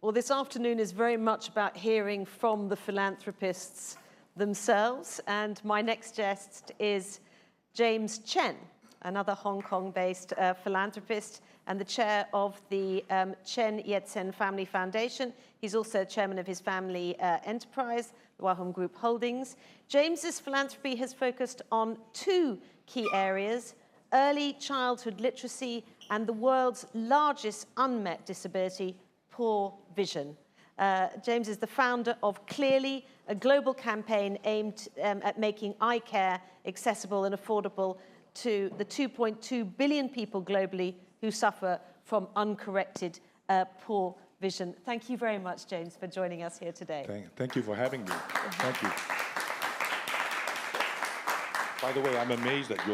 Well, this afternoon is very much about hearing from the philanthropists themselves. And my next guest is James Chen, another Hong Kong-based philanthropist and the chair of the Chen Yet-Sen Family Foundation. He's also chairman of his family enterprise, the Wahom Group Holdings. James's philanthropy has focused on two key areas: early childhood literacy and the world's largest unmet disability, poor vision. James is the founder of Clearly, a global campaign aimed at making eye care accessible and affordable to the 2.2 billion people globally who suffer from uncorrected poor vision. Thank you very much, James, for joining us here today. Thank you for having me. Thank you. By the way, I'm amazed at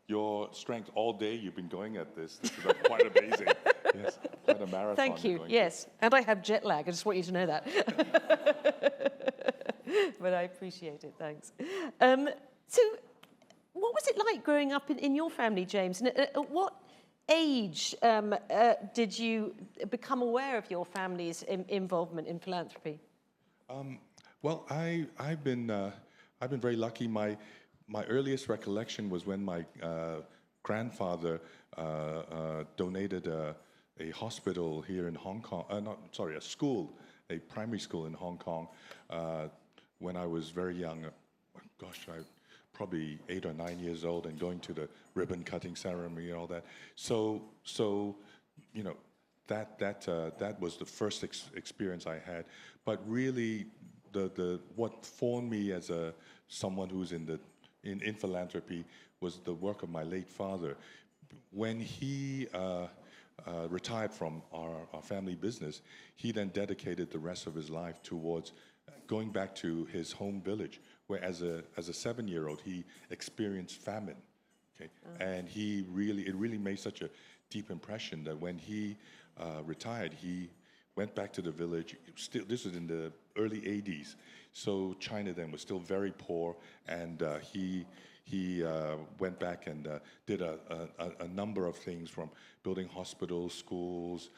your strength all day. You've been going at this. This is quite amazing. Yes, quite a marathon. Thank you. Yes, and I have jet lag. I just want you to know that. But I appreciate it. Thanks. So, what was it like growing up in your family, James? And at what age did you become aware of your family's involvement in philanthropy? Well, I've been very lucky. My earliest recollection was when my grandfather donated a hospital here in Hong Kong. A school, a primary school in Hong Kong, when I was very young. Gosh, I probably 8 or 9 years old, and going to the ribbon cutting ceremony and all that. So you know, that was the first experience I had. But really, what formed me as someone who's in philanthropy was the work of my late father. When he retired from our family business, he then dedicated the rest of his life towards going back to his home village, where as a 7-year-old he experienced famine. Okay, and it really made such a deep impression that when he retired, he went back to the village. This was in the early 80s, so China then was still very poor, and he went back and did a number of things, from building hospitals, schools,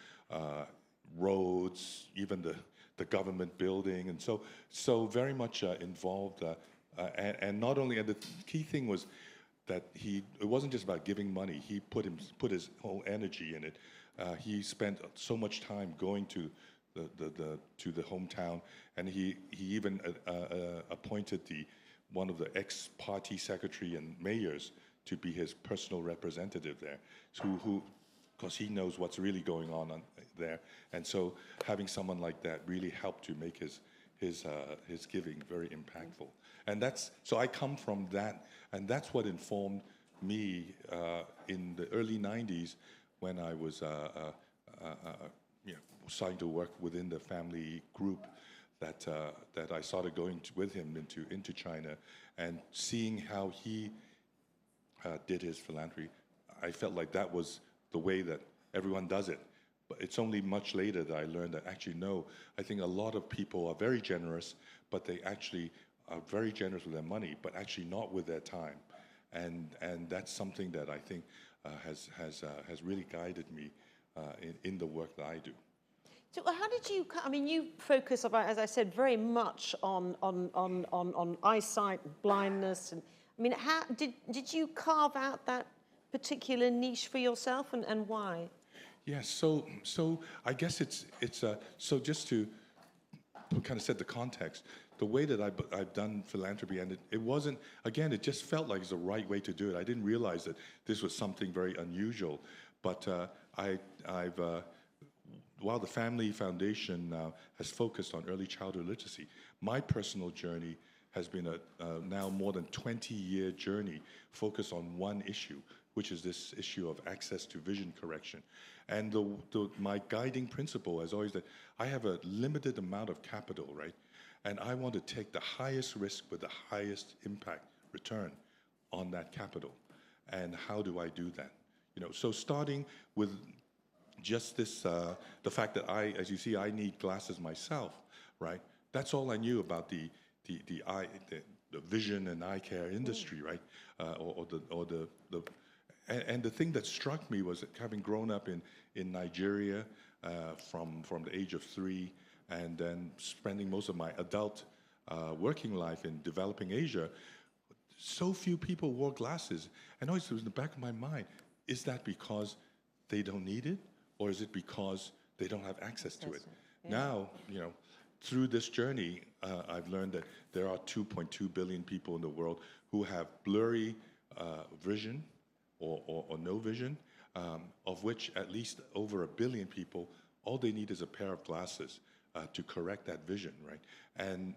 roads, even the government building, and so very much involved. And not only, and the key thing was that it wasn't just about giving money. He put his whole energy in it. He spent so much time going to the hometown, and he even appointed one of the ex-party secretary and mayors to be his personal representative there, because he knows what's really going on there. And so having someone like that really helped to make his giving very impactful. And so I come from that, and that's what informed me in the early 90s when I was starting to work within the family group, that I started going with him into China, and seeing how he did his philanthropy. I felt like that was the way that everyone does it. But it's only much later that I learned that actually no, I think a lot of people are very generous, but they actually are very generous with their money, but actually not with their time. And that's something that I think has really guided me in the work that I do. So how did you? I mean, you focus about, as I said, very much on eyesight, blindness, and I mean, how did you carve out that particular niche for yourself, and why? Yes. So I guess it's so just to kind of set the context. The way that I've done philanthropy, and it wasn't, again, it just felt like it's the right way to do it. I didn't realize that this was something very unusual, but while the Family Foundation has focused on early childhood literacy, my personal journey has been a now more than 20-year journey focused on one issue, which is this issue of access to vision correction. And my guiding principle is always that I have a limited amount of capital, right? And I want to take the highest risk with the highest impact return on that capital. And how do I do that? So starting with just this, the fact that as you see, I need glasses myself, right? That's all I knew about the vision and eye care industry, right? And the thing that struck me was that, having grown up in Nigeria, from the age of 3, and then spending most of my adult working life in developing Asia. So few people wore glasses, and always it was in the back of my mind, is that because they don't need it, or is it because they don't have access to it? Yeah. Now, through this journey, I've learned that there are 2.2 billion people in the world who have blurry vision or no vision, of which at least over 1 billion people, all they need is a pair of glasses to correct that vision, right? And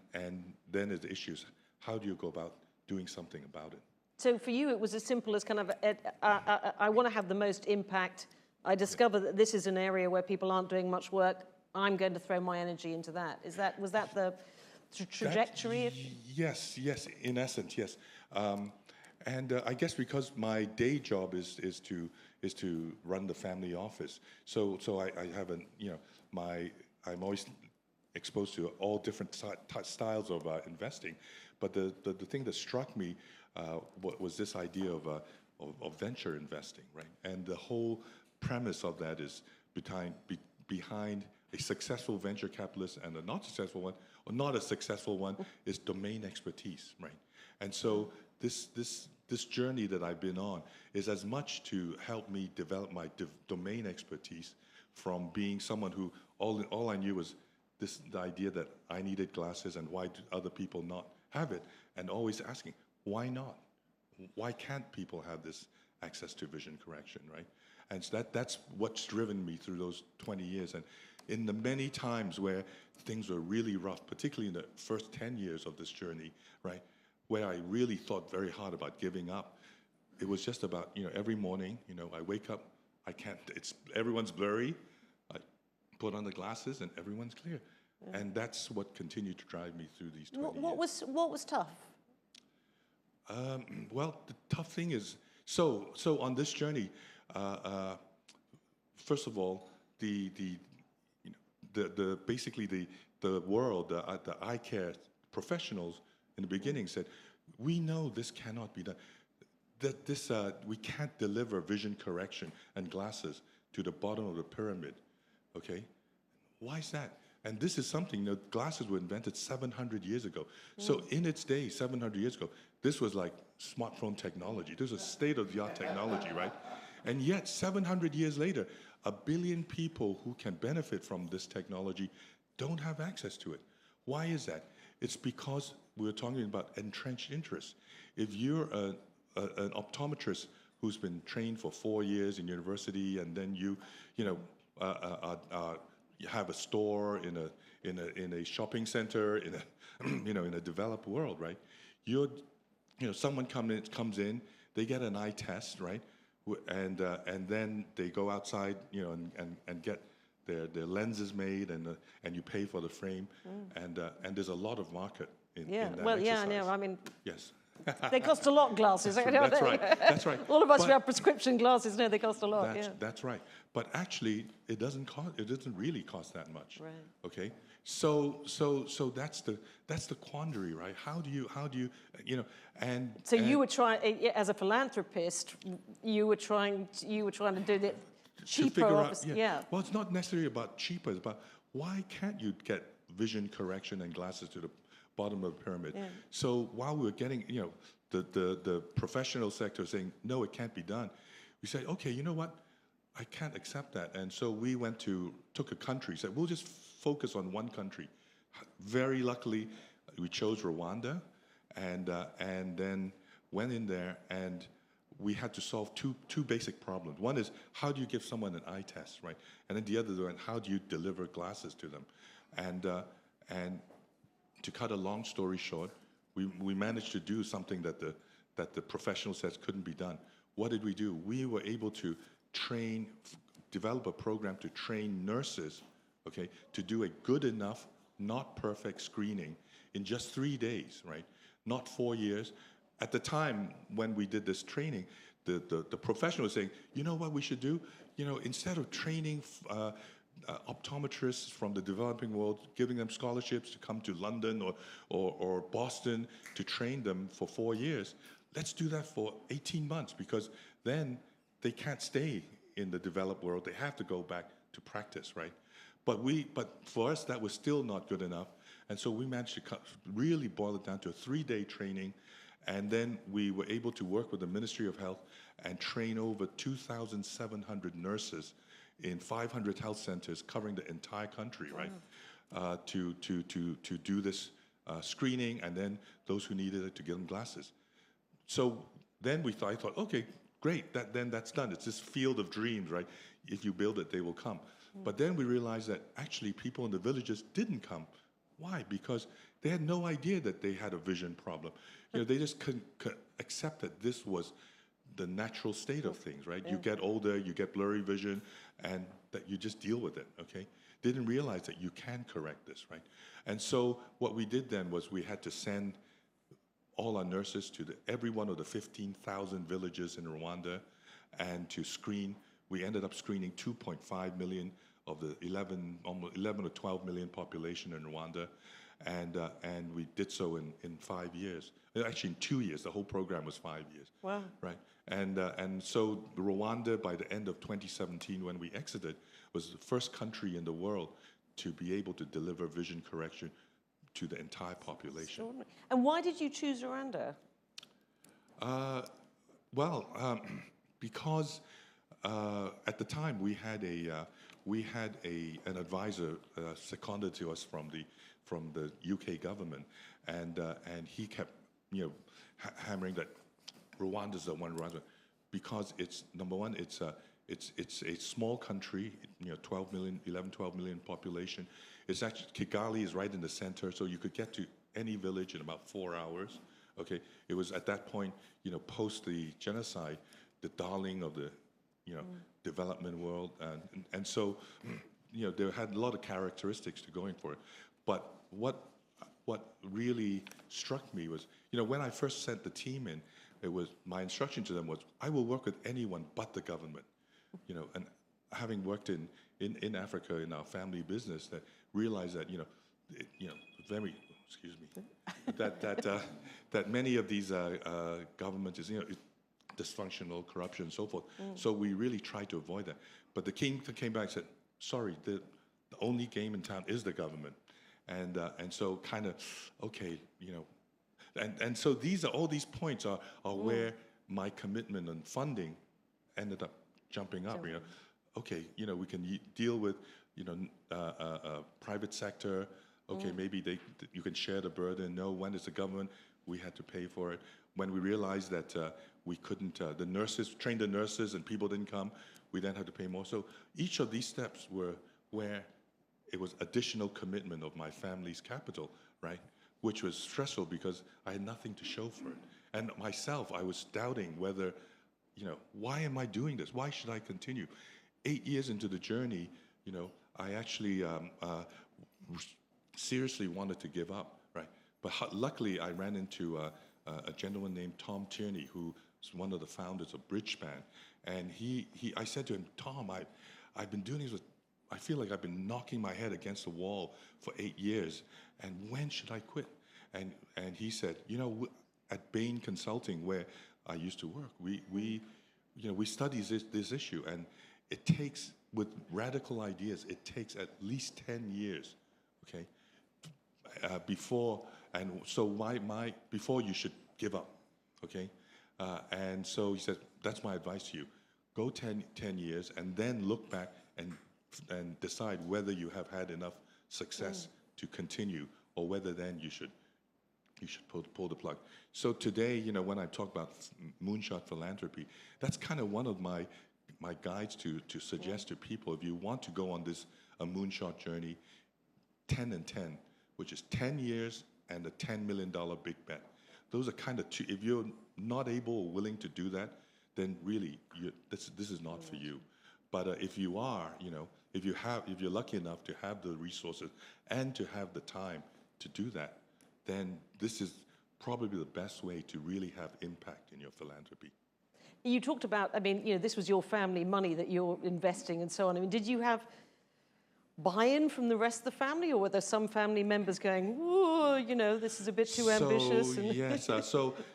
then there's the issues. How do you go about doing something about it? So for you, it was as simple as kind of, I want to have the most impact. I discover that this is an area where people aren't doing much work. I'm going to throw my energy into that. Was that the trajectory? Yes, in essence, yes. And I guess because my day job is to run the family office, so I have I'm always exposed to all different styles of investing. But the thing that struck me was this idea of venture investing, right? And the whole premise of that is behind a successful venture capitalist and a not successful one, or not a successful one, is domain expertise, right? And so this journey that I've been on is as much to help me develop my domain expertise from being someone who all I knew was the idea that I needed glasses and why do other people not have it, and always asking, why not? Why can't people have this access to vision correction, right? And so that's what's driven me through those 20 years. And in the many times where things were really rough, particularly in the first 10 years of this journey, right, where I really thought very hard about giving up, it was just about, every morning, I wake up, everyone's blurry, I put on the glasses and everyone's clear. Yeah. And that's what continued to drive me through these 20 years. What was tough? Well, the tough thing is, so on this journey, first of all, basically the world, the eye care professionals in the beginning said, we know this cannot be done. That we can't deliver vision correction and glasses to the bottom of the pyramid. Okay, why is that? And this is something, glasses were invented 700 years ago. So in its day, 700 years ago, this was like smartphone technology. This was state-of-the-art technology, right? And yet, 700 years later, 1 billion people who can benefit from this technology don't have access to it. Why is that? It's because we're talking about entrenched interests. If you're an optometrist who's been trained for 4 years in university, and then you have a store in a shopping center in a developed world, right? Someone comes in, they get an eye test, right? And then they go outside, and get their lenses made, and you pay for the frame, and there's a lot of market in that exercise. I know. I mean, yes. They cost a lot, glasses. That's right. That's right. All of us who have prescription glasses know they cost a lot. That's right. But actually, it doesn't really cost that much. Right. Okay. So that's the quandary, right? How do you and so you were trying, as a philanthropist, you were trying to do it cheaper. Well, it's not necessarily about cheaper. It's about why can't you get vision correction and glasses to the bottom of the pyramid? Yeah. So while we were getting, the professional sector saying, no, it can't be done, we said, okay, you know what? I can't accept that. And so we took a country, said, we'll just focus on one country. Very luckily, we chose Rwanda, and then went in there, and we had to solve two basic problems. One is, how do you give someone an eye test, right? And then the other one, how do you deliver glasses to them? And to cut a long story short, we managed to do something that the professional says couldn't be done. What did we do? We were able to develop a program to train nurses, okay, to do a good enough, not perfect screening in just 3 days, right? Not 4 years. At the time when we did this training, the professional was saying, you know what we should do? Instead of training optometrists from the developing world, giving them scholarships to come to London or Boston to train them for 4 years, let's do that for 18 months, because then they can't stay in the developed world. They have to go back to practice, right? But for us, that was still not good enough. And so we managed to really boil it down to a 3-day training. And then we were able to work with the Ministry of Health and train over 2,700 nurses in 500 health centers covering the entire country, right? To do this screening, and then those who needed it to get them glasses. So then I thought, okay, great, then that's done. It's this field of dreams, right? If you build it, they will come. But then we realized that actually people in the villages didn't come. Why? Because they had no idea that they had a vision problem. They just couldn't accept that this was the natural state of things, right? You get older, you get blurry vision, and that you just deal with it, okay? Didn't realize that you can correct this, right? And so what we did then was we had to send all our nurses to every one of the 15,000 villages in Rwanda and to screen. We ended up screening 2.5 million of the 11 or 12 million population in Rwanda. And we did so in 5 years. Actually, in 2 years. The whole program was 5 years. Wow. Right. And so Rwanda, by the end of 2017, when we exited, was the first country in the world to be able to deliver vision correction to the entire population. And why did you choose Rwanda? Because at the time we had an advisor seconded to us from the UK government, and he kept hammering that Rwanda's the one Rwanda, because it's number one, it's a small country, 12 million population. It's actually, Kigali is right in the center, so you could get to any village in about 4 hours. Okay, it was at that point, post the genocide, the darling of the development world, and so they had a lot of characteristics to going for it. But what really struck me was, when I first sent the team in, it was my instruction to them was, I will work with anyone but the government, and having worked in Africa in our family business, that realized that very, excuse me, that many of these governments is dysfunctional, corruption, and so forth. So we really tried to avoid that. But the king came back and said, sorry, the only game in town is the government. And so kind of, okay, and so all these points are where my commitment and funding ended up jumping up. Okay, we can deal with private sector. Okay, maybe you can share the burden. No, when it's the government, we had to pay for it. When we realized that we couldn't, train the nurses and people didn't come, we then had to pay more. So each of these steps were where it was additional commitment of my family's capital, right? Which was stressful because I had nothing to show for it. And myself, I was doubting whether, why am I doing this? Why should I continue? 8 years into the journey, I actually seriously wanted to give up, right? But luckily, I ran into a gentleman named Tom Tierney, who is one of the founders of Bridgespan. And I said to him, Tom, I've been doing this I feel like I've been knocking my head against the wall for 8 years, and when should I quit? And he said, at Bain Consulting, where I used to work, we study this issue, and it takes, with radical ideas, it takes at least 10 years, okay, before you should give up, okay? And so he said, that's my advice to you. Go 10 years, and then look back and decide whether you have had enough success to continue, or whether then you should pull the plug. So today, when I talk about moonshot philanthropy, that's kind of one of my guides to suggest to people, if you want to go on this moonshot journey, 10 and 10, which is 10 years and a $10 million big bet. Those are kind of two. If you're not able or willing to do that, then really this is not for you. But if you are, if you're lucky enough to have the resources and to have the time to do that, then this is probably the best way to really have impact in your philanthropy. You talked about, this was your family money that you're investing and so on. Did you have buy-in from the rest of the family, or were there some family members going, "Whoa, this is a bit too ambitious"? Yes.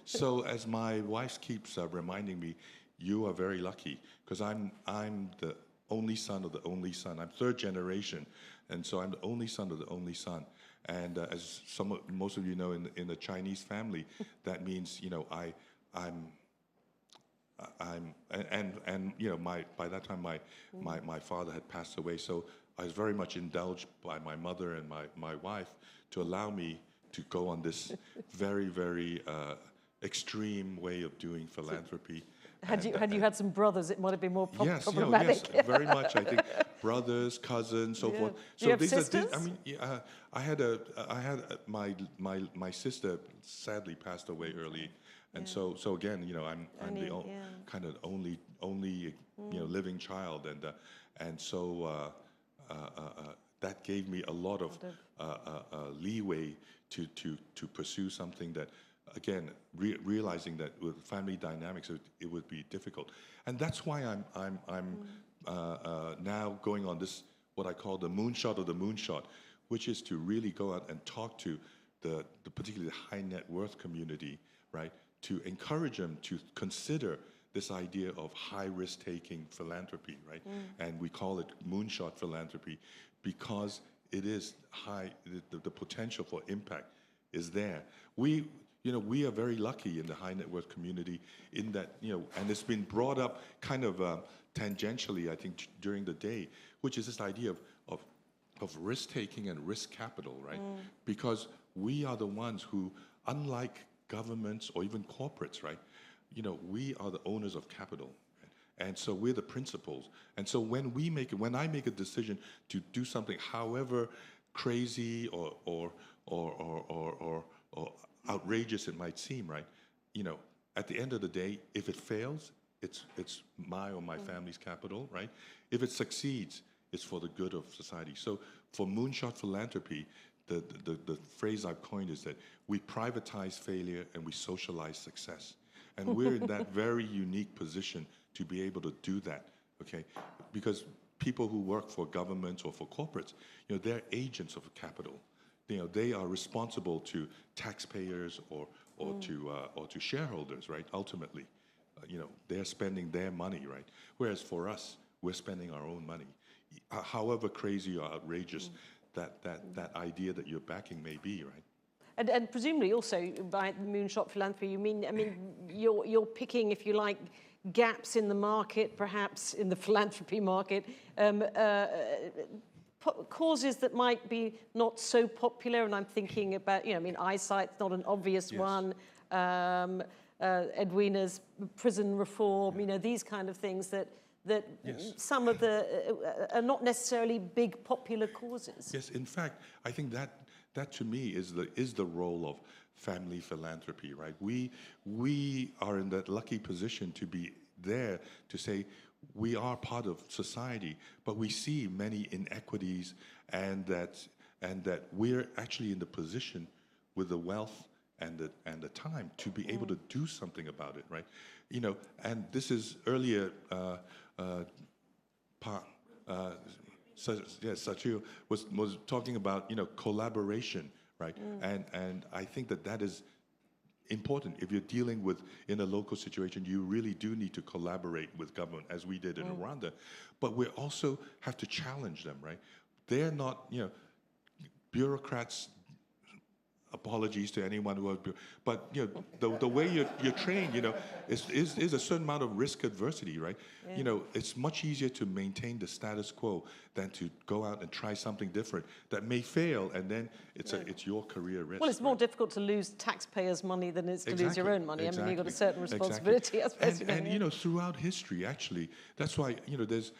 So as my wife keeps reminding me, you are very lucky, because I'm only son of the only son. I'm third generation, and so I'm the only son of the only son. And as most of you know, in a Chinese family, that means, you know, and you know, by that time my father had passed away, so I was very much indulged by my mother and my wife to allow me to go on this very extreme way of doing philanthropy. Had you had some brothers, it might have been more problematic. Yes, very much. I think brothers, cousins, so forth. Do you have sisters? I mean, I had my sister sadly passed away early, and so again, you know, I'm the kind of only you know, living child, and so that gave me a lot of leeway to pursue something that, again, realizing that with family dynamics, it would be difficult, and that's why I'm now going on this, what I call the moonshot of the moonshot, which is to really go out and talk to the particularly high net worth community, right? To encourage them to consider this idea of high risk taking philanthropy, right? And we call it moonshot philanthropy because it is high. The potential for impact is there. You know, we are very lucky in the high net worth community in that, you know, and it's been brought up kind of tangentially, I think, during the day, which is this idea of risk taking and risk capital, right? Because we are the ones who, unlike governments or even corporates, right? You know, we are the owners of capital, right? And so we're the principals. And so when I make a decision to do something, however crazy or outrageous it might seem, right? You know, at the end of the day, if it fails, it's my or my family's capital, right? If it succeeds, it's for the good of society. So for moonshot philanthropy, the phrase I've coined is that we privatize failure and we socialize success. And we're in that very unique position to be able to do that, okay? Because people who work for governments or for corporates, you know, they're agents of capital. You know, they are responsible to taxpayers or to shareholders, right? Ultimately, you know, they're spending their money, right? Whereas for us, we're spending our own money. However crazy or outrageous that idea that you're backing may be, right? And presumably also by moonshot philanthropy, I mean, you're picking, if you like, gaps in the market, perhaps in the philanthropy market, causes that might be not so popular. And I'm thinking about, you know, I mean, eyesight's not an obvious one. Edwina's prison reform, you know, these kind of things that some of the are not necessarily big popular causes. Yes, in fact, I think that to me is the role of family philanthropy, right? We are in that lucky position to be there to say we are part of society, but we see many inequities, and that we're actually in the position with the wealth and the time to be able to do something about it, right? You know, and this is earlier. Sachio was talking about, you know, collaboration, right? And I think that is important. If you're dealing with in a local situation, you really do need to collaborate with government, as we did in Rwanda. But we also have to challenge them, right? They're not, you know, bureaucrats. Apologies to anyone who, but you know, the way you're trained, you know, is a certain amount of risk adversity, right? You know, it's much easier to maintain the status quo than to go out and try something different that may fail, and then it's your career risk. Well, it's more difficult to lose taxpayers' money than it is to lose your own money. I mean, you've got a certain responsibility, I suppose. And you know, throughout history, actually, that's why, you know, there's,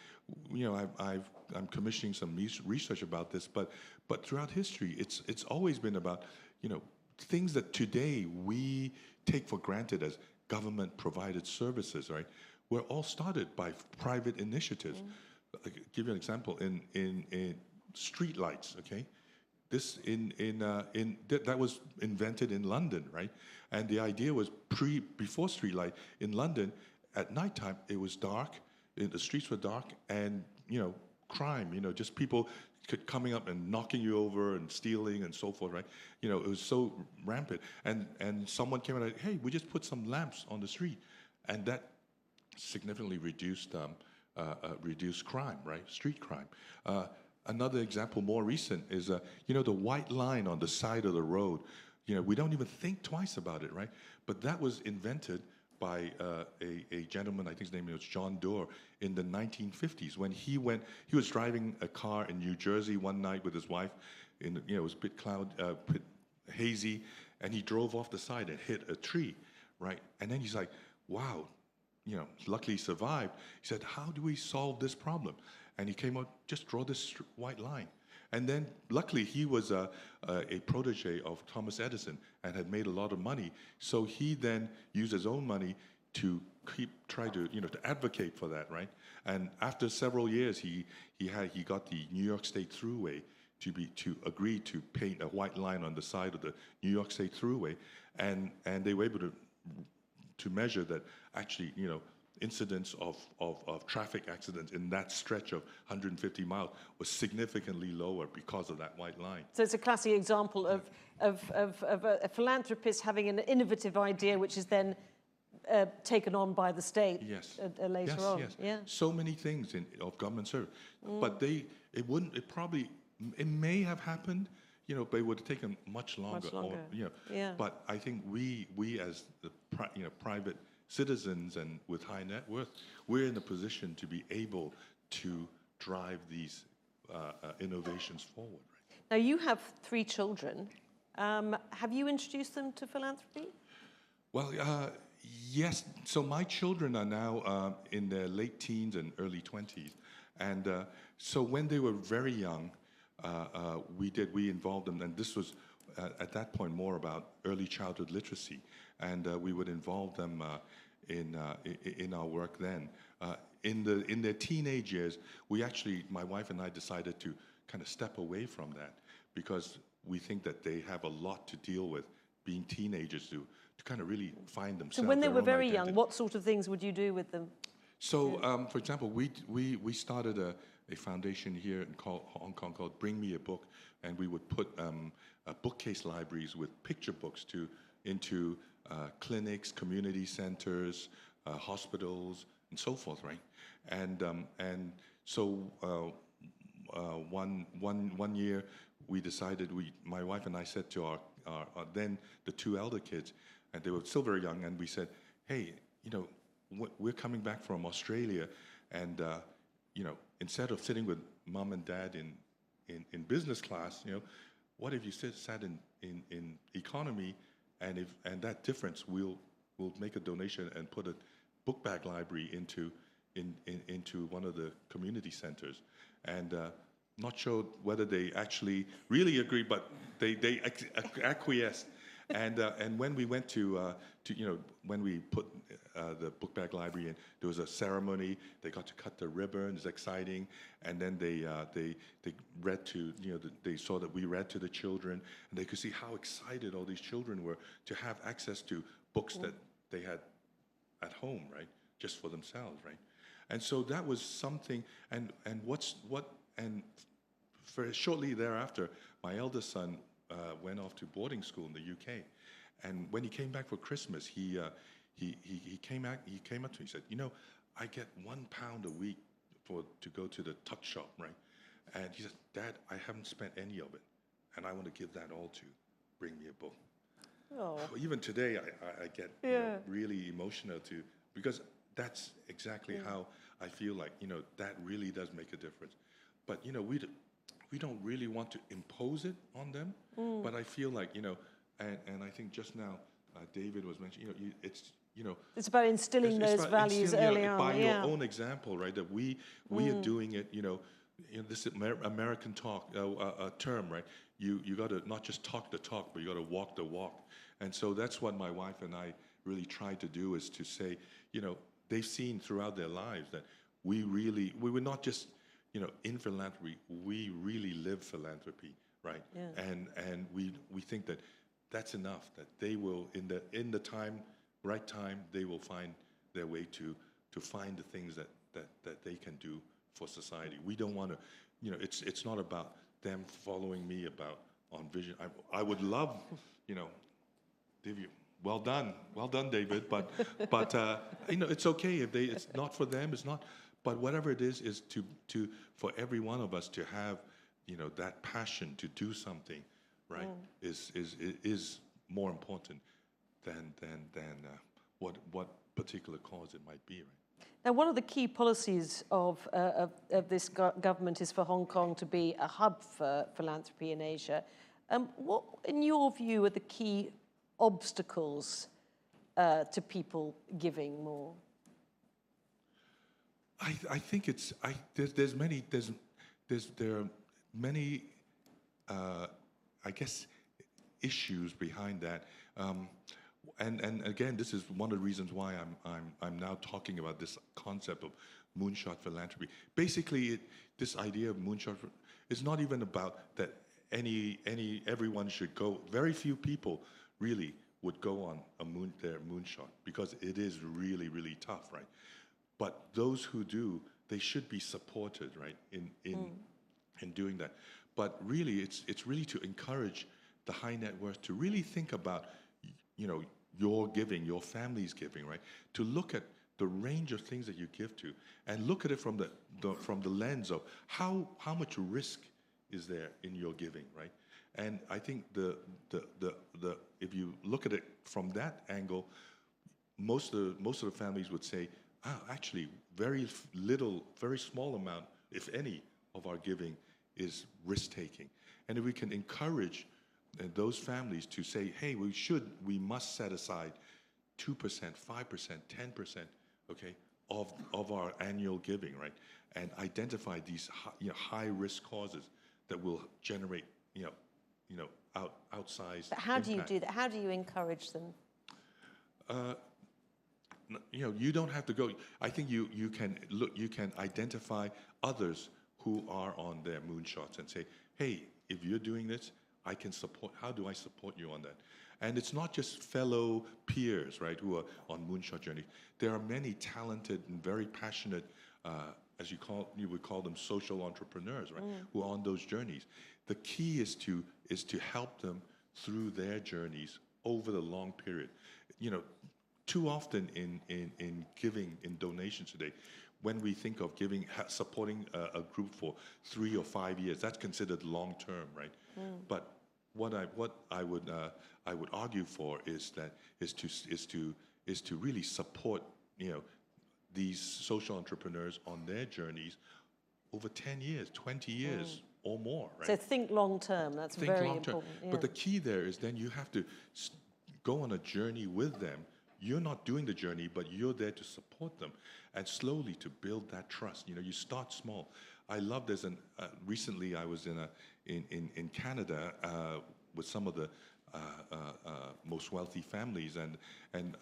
you know, I'm commissioning some research about this, but throughout history, it's always been about, you know, things that today we take for granted as government-provided services, right? Were all started by private initiatives. I'll give you an example. In street lights, okay? This that was invented in London, right? And the idea was before street light in London, at nighttime it was dark, the streets were dark, and you know, crime, you know, just people coming up and knocking you over and stealing and so forth, right? You know, it was so rampant. And someone came out and, hey, we just put some lamps on the street. And that significantly reduced reduce crime, right? Street crime. Another example, more recent, is the white line on the side of the road. We don't even think twice about it, right? But that was invented by a gentleman, I think his name was John Doerr, in the 1950s when he was driving a car in New Jersey one night with his wife. It was a bit hazy, and he drove off the side and hit a tree, right? And then he's like, wow, luckily he survived. He said, how do we solve this problem? And he came out, just draw this white line. And then, luckily, he was a protege of Thomas Edison and had made a lot of money. So he then used his own money to try to advocate for that, right? And after several years, he got the New York State Thruway to agree to paint a white line on the side of the New York State Thruway, and they were able to measure that actually, incidence of traffic accidents in that stretch of 150 miles was significantly lower because of that white line. So it's a classic example of a philanthropist having an innovative idea, which is then taken on by the state later on. Yes. Yeah. So many things of government service, but it may have happened, but it would have taken much longer. But I think we as the private citizens and with high net worth, we're in a position to be able to drive these innovations forward. Right? Now, you have 3 children. Have you introduced them to philanthropy? Well, yes. So my children are now in their late teens and early 20s. And so when they were very young, we involved them. And this was, at that point, more about early childhood literacy. And we would involve them in our work then. In their teenage years, my wife and I decided to kind of step away from that because we think that they have a lot to deal with, being teenagers, to kind of really find themselves. So when they were very identity. young, what sort of things would you do with them? So, for example, we started a foundation here in Hong Kong called Bring Me a Book, and we would put bookcase libraries with picture books into clinics, community centers, hospitals, and so forth, right? And so one year we decided, my wife and I said to our then the 2 elder kids, and they were still very young, and we said, hey, we're coming back from Australia, and instead of sitting with mom and dad in business class, what if you sat in economy, and that difference we'll make a donation and put a book bag library into one of the community centers, and not sure whether they actually really agree, but they acquiesced. And when we went when we put the book bag library in, there was a ceremony. They got to cut the ribbon. It's exciting. And then they read to they saw that we read to the children, and they could see how excited all these children were to have access to books that they had at home, right, just for themselves, right. And so that was something. And for shortly thereafter, my eldest son went off to boarding school in the UK, and when he came back for Christmas, he came up to me. He said, I get £1 a week to go to the tuck shop, right? And he said, Dad, I haven't spent any of it, and I want to give that all to Bring Me a Book. Oh. Even today, I get really emotional because that's exactly how I feel like that really does make a difference. But we don't really want to impose it on them, but I feel like, and I think just now David was mentioning, it's about instilling those values early on. By your own example, right, that we are doing it, this American term, right, you got to not just talk the talk, but you got to walk the walk. And so that's what my wife and I really try to do, is to say, they've seen throughout their lives that we were not just in philanthropy, we really live philanthropy, right? Yeah. And we think that that's enough, that they will, in the right time, they will find their way to find the things that they can do for society. We don't want to, it's not about them following me on vision. I would love, well done, David. But it's okay if it's not for them. It's not. But whatever it is for every one of us to have, that passion to do something, right, is more important than what particular cause it might be, right? Now, one of the key policies of this government is for Hong Kong to be a hub for philanthropy in Asia. What, in your view, are the key obstacles to people giving more? I think there are many I guess issues behind that, and again, this is one of the reasons why I'm now talking about this concept of moonshot philanthropy. Basically, this idea of moonshot is not even about that everyone should go. Very few people really would go on their moonshot, because it is really, really tough, right? But those who do, they should be supported, right, in doing that. But really, it's really to encourage the high net worth to really think about, your giving, your family's giving, right? To look at the range of things that you give to, and look at it from the lens of how much risk is there in your giving, right? And I think if you look at it from that angle, most of the families would say, actually, very little, very small amount, if any, of our giving is risk-taking. And if we can encourage those families to say, hey, we must set aside 2%, 5%, 10%, okay, of our annual giving, right? And identify these high-risk causes that will generate, outsized But how do you impact. do that? How do you encourage them? You don't have to go. I think you can identify others who are on their moonshots and say, hey, if you're doing this, I can support. How do I support you on that? And it's not just fellow peers, right, who are on moonshot journeys. There are many talented and very passionate, as you would call them, social entrepreneurs, right, who are on those journeys. The key is to help them through their journeys over the long period. Too often in giving, in donations today, when we think of giving, supporting a group for 3 or 5 years, that's considered long term, right? But what I would argue for is to really support these social entrepreneurs on their journeys over 10 years, 20 years or more, right? So think long term. That's very important. Yeah. But the key there is then you have to go on a journey with them. You're not doing the journey, but you're there to support them, and slowly to build that trust. You start small. I love this. And recently, I was in Canada with some of the most wealthy families, and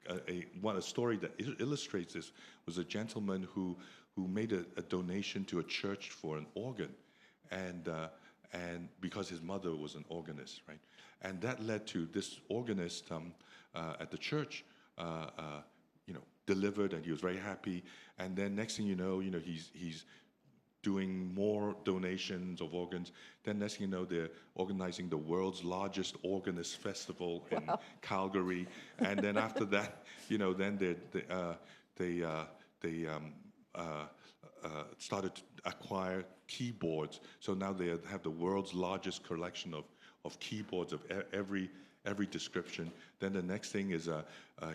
a story that illustrates this was a gentleman who made a donation to a church for an organ, and because his mother was an organist, right? And that led to this organist at the church, delivered, and he was very happy. And then next thing you know, he's doing more donations of organs. Then next thing you know, they're organizing the world's largest organist festival in Calgary. And then after that, then they started to acquire keyboards. So now they have the world's largest collection of keyboards of every description. Then the next thing is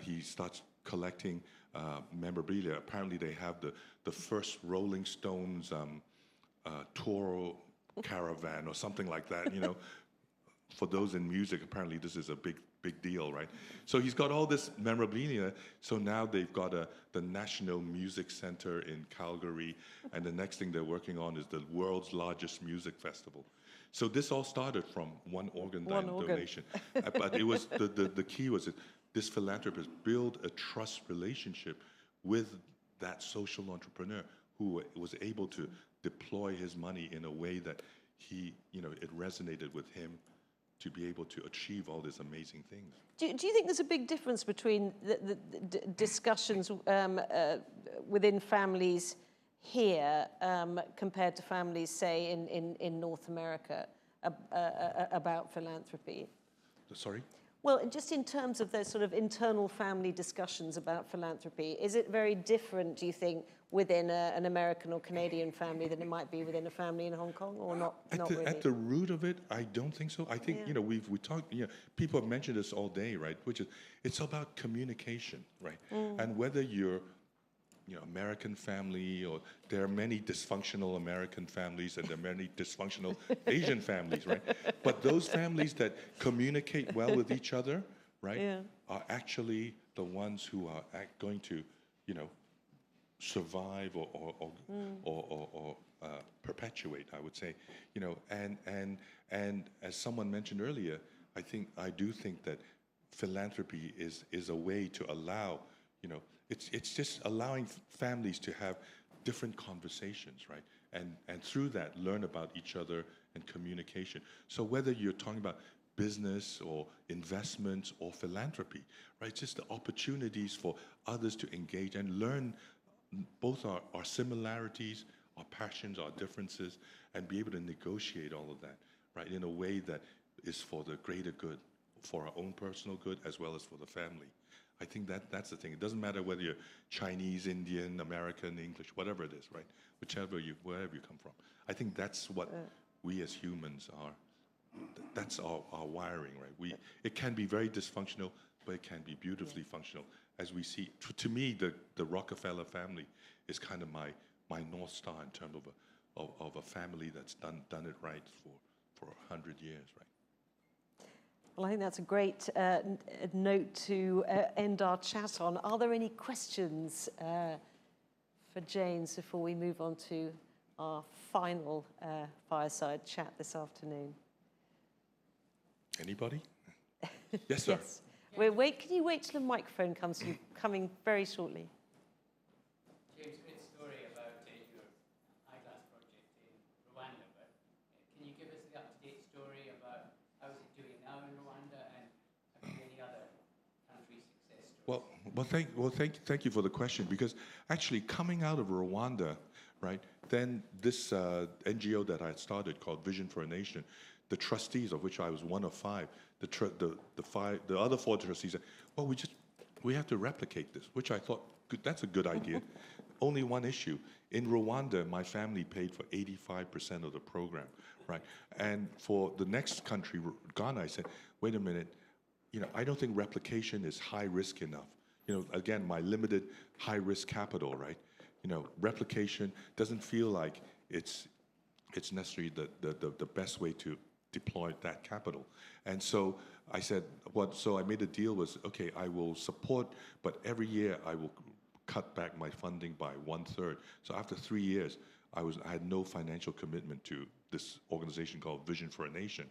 he starts collecting memorabilia. Apparently they have the first Rolling Stones tour caravan or something like that. For those in music, apparently this is a big deal, right? So he's got all this memorabilia. So now they've got the National Music Center in Calgary, and the next thing they're working on is the world's largest music festival. So this all started from one organ donation. But it was the key was that this philanthropist built a trust relationship with that social entrepreneur who was able to deploy his money in a way that it resonated with him to be able to achieve all these amazing things. Do you think there's a big difference between the discussions within families here compared to families, say, in North America about philanthropy? Sorry? Well, and just in terms of those sort of internal family discussions about philanthropy, is it very different, do you think, within an American or Canadian family than it might be within a family in Hong Kong, or not really? At the root of it, I don't think so. I think, Yeah. you know, we talked, you know, people have mentioned this all day, right? Which is, it's about communication, right? And whether you're, you know, American family, or there are many dysfunctional American families and there are many dysfunctional Asian families, right? But those families that communicate well with each other, right, Yeah. are actually the ones who are going to, you know, survive or perpetuate, I would say, you know, and as someone mentioned earlier, I do think that philanthropy is a way to allow, you know, it's just allowing families to have different conversations, right? And through that, learn about each other and communication. So whether you're talking about business or investments or philanthropy, right? It's just the opportunities for others to engage and learn both our similarities, our passions, our differences, and be able to negotiate all of that, right? In a way that is for the greater good, for our own personal good, as well as for the family. I think that's the thing. It doesn't matter whether you're Chinese, Indian, American, English, whatever it is, right? Wherever you come from. I think that's what we as humans are. That's our wiring, right? It can be very dysfunctional, but it can be beautifully functional. As we see, to me, the Rockefeller family is kind of my North Star in terms of a family that's done it right for 100 years, right? Well, I think that's a great note to end our chat on. Are there any questions for James before we move on to our final fireside chat this afternoon? Anybody? Yes, sir. Yes. Can you wait till the microphone comes to you? Coming very shortly. James, great story about your eyeglass project in Rwanda, but can you give us the up-to-date story about how is it doing now in Rwanda, and have you any other country success stories? Thank you for the question, because actually coming out of Rwanda, right, then this NGO that I had started called Vision for a Nation, the trustees, of which I was one of five, the other four trustees said, well, we have to replicate this, which I thought, that's a good idea. Only one issue. In Rwanda, my family paid for 85% of the program, right? And for the next country, Ghana, I said, wait a minute, you know, I don't think replication is high risk enough. You know, again, my limited high risk capital, right? You know, replication doesn't feel like it's necessarily the best way to deploy that capital. And so I said, so I made a deal was, okay, I will support, but every year I will cut back my funding by 1/3. So after 3 years, I had no financial commitment to this organization called Vision for a Nation.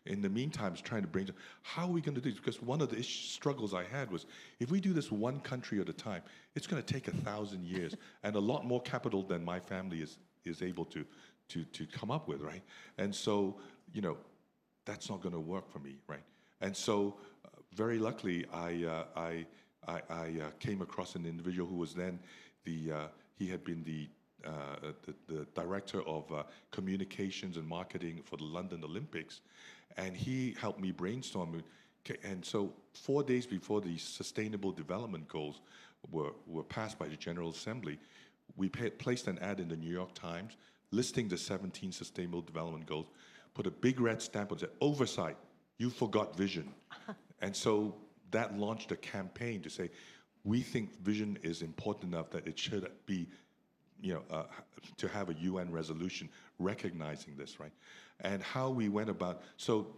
In the meantime, I was trying to bring, how are we going to do this? Because one of the struggles I had was, if we do this one country at a time, it's going to take 1,000 years and a lot more capital than my family is able to come up with, right? And so, you know, that's not going to work for me, right? And so, very luckily, I came across an individual who was then he had been the director of communications and marketing for the London Olympics, and he helped me brainstorm. And so 4 days before the Sustainable Development Goals were passed by the General Assembly, we placed an ad in the New York Times listing the 17 Sustainable Development Goals, put a big red stamp on it, oversight, you forgot vision. And so that launched a campaign to say, we think vision is important enough that it should be, you know, to have a UN resolution recognizing this, right? And how we went about, so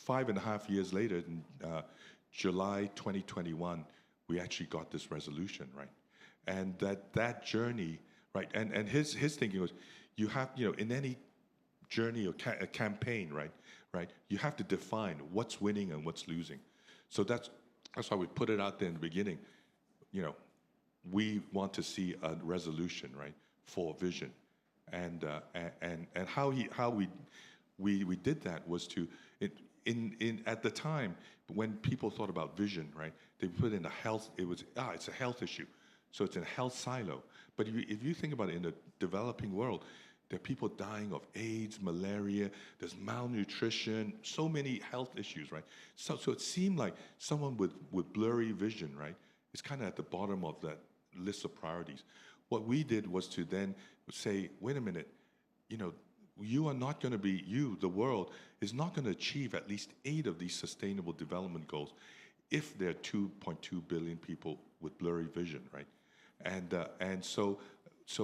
5.5 years later, in July 2021, we actually got this resolution, right? And that journey, right? And his thinking was, you have, you know, in any journey or a campaign, right? You have to define what's winning and what's losing. So that's why we put it out there in the beginning. You know, we want to see a resolution, right, for vision, and how we did that was to at the time when people thought about vision, right, they put in a health. It was it's a health issue, so it's a health silo. But if you think about it, in the developing world, There are people dying of AIDS, malaria, there's malnutrition, so many health issues, right? So it seemed like someone with blurry vision, right, is kind of at the bottom of that list of priorities. What we did was to then say, wait a minute, you know, you are not going to be, the world, is not going to achieve at least 8 of these sustainable development goals if there are 2.2 billion people with blurry vision, right? And so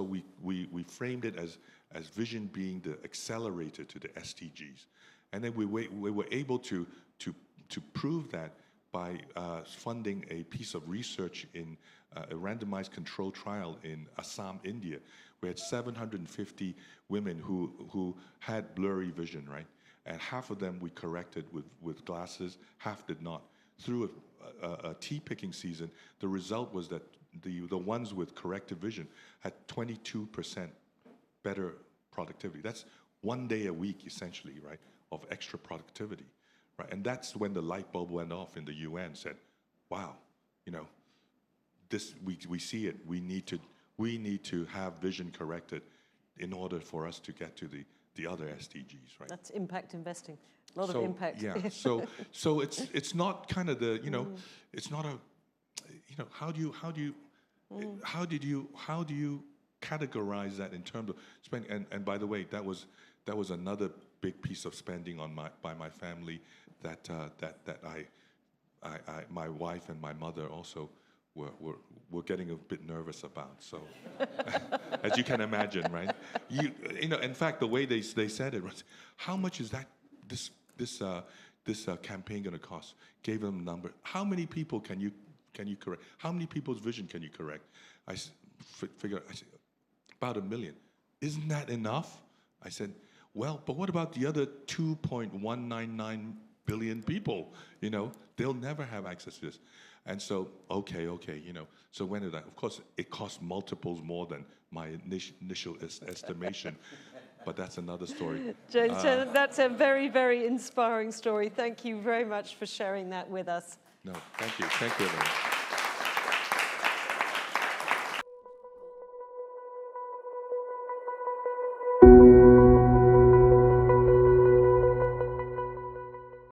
we framed it as vision being the accelerator to the SDGs. And then we were able to prove that by funding a piece of research in a randomized control trial in Assam, India. We had 750 women who had blurry vision, right? And half of them we corrected with glasses, half did not. Through a tea picking season, the result was that the ones with corrected vision had 22% better productivity. That's 1 day a week, essentially, right, of extra productivity, right? And that's when the light bulb went off in the UN. Said, "Wow, you know, this we see it. We need to have vision corrected in order for us to get to the other SDGs, right?" That's impact investing. A lot of impact. Yeah. So it's not kind of the, you know, it's not a, you know, how do you categorize that in terms of spending? And by the way, that was another big piece of spending by my family that my wife and my mother also were getting a bit nervous about. So, as you can imagine, right? You know, in fact, the way they said it was, how much is that this campaign going to cost? Gave them a number. How many people can you correct? How many people's vision can you correct? I figured, I said, about 1 million. Isn't that enough? I said, well, but what about the other 2.199 billion people? You know, they'll never have access to this. And so, okay, you know, so when did I? Of course, it cost multiples more than my initial estimation, but that's another story. James Chen, that's a very, very inspiring story. Thank you very much for sharing that with us. No, thank you, everyone.